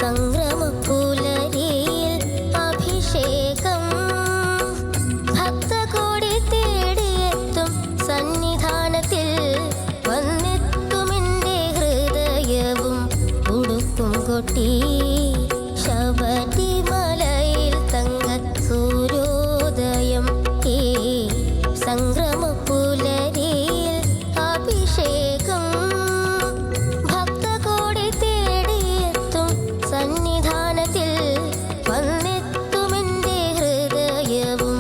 സംക്രമപ്പുലരിയിൽ അഭിഷേകം ഭക്തകോടി തേടിയെത്തും സന്നിധാനത്തിൽ വന്നെത്തുമെൻ്റെ ഹൃദയവും ഉടുക്കും കൊട്ടി ശബരിമലയിൽ തങ്ക സൂര്യോദയം സംക്രമപ്പുലരിയിൽ അഭിഷേകം ഭക്തകോടി തേടിയെത്തും സന്നിധാനത്തിൽ വന്നെത്തുമെൻ്റെ ഹൃദയവും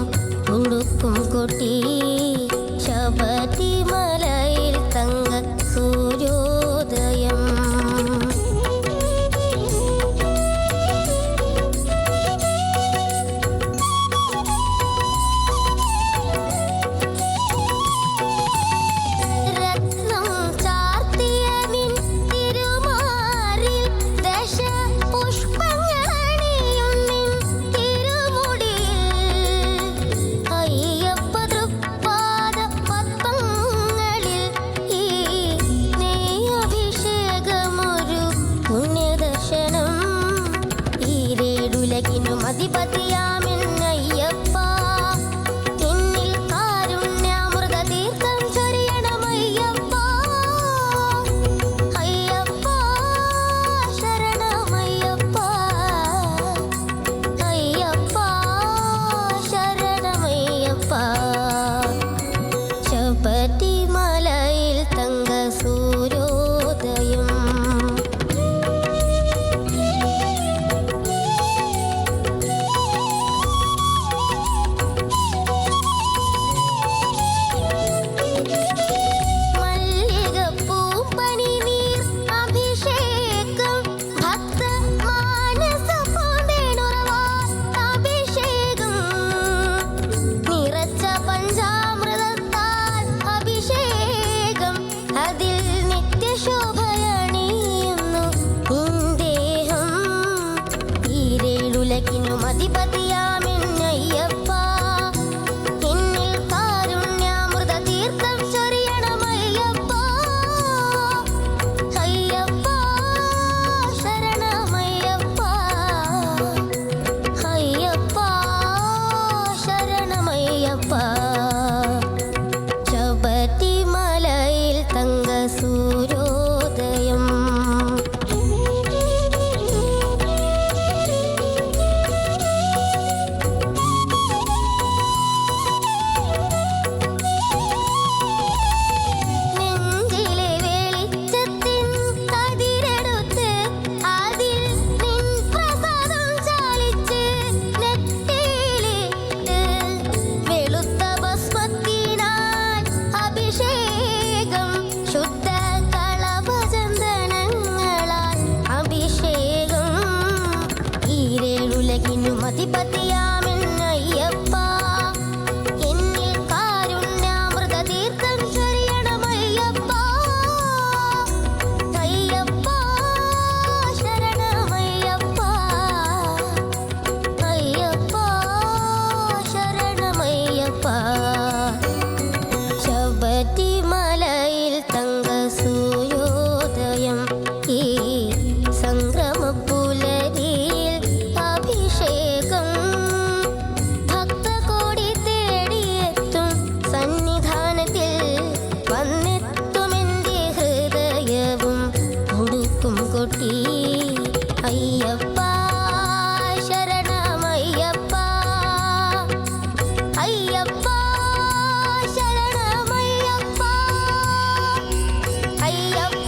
ഉടുക്കും കൊട്ടി ശബരിമലയിൽ തങ്ക സൂര്യോദയം അധിപതിയാമെന്നയ്യപ്പ എന്നിൽ കാരുണ്യാമൃത തീർത്ഥം ചൊരിയണമയ്യപ്പ അയ്യപ്പ ശരണമയ്യപ്പ അയ്യപ്പ ശരണമയ്യപ്പ ശബരിമലയിൽ തങ്ക സൂര്യോദയം അധിപതിയാമെന്നയ്യപ്പ എന്നിൽ കാരുണ്യാമൃത തീർത്ഥം ചൊരിയണമയ്യപ്പ അയ്യപ്പ ശരണമയ്യപ്പ അയ്യപ്പ ശരണമയ്യപ്പ ശബരിമലയിൽ തങ്ക സൂര്യോദയം അധിപതിയാമെന്നയ്യപ്പ എന്നിൽ കാരുണ്യാമൃത തീർത്ഥം ചൊരിയണമയ്യപ്പ അയ്യപ്പ ശരണമയ്യപ്പ അയ്യപ്പ ശരണമയ്യപ്പ ശബരിമലയിൽ തങ്ക സൂര്യോദയം സംക്രമപ്പുലരിയിൽ അഭിഷേകം ഭക്തകോടി തേടിയെത്തും സന്നിധാനത്തിൽ വന്നെത്തുമെൻ്റെ ഹൃദയവും ഉടുക്കും കൊട്ടി അയ്യപ്പ ശരണമയ്യപ്പ അയ്യപ്പ ശരണമയ്യപ്പ അയ്യപ്പ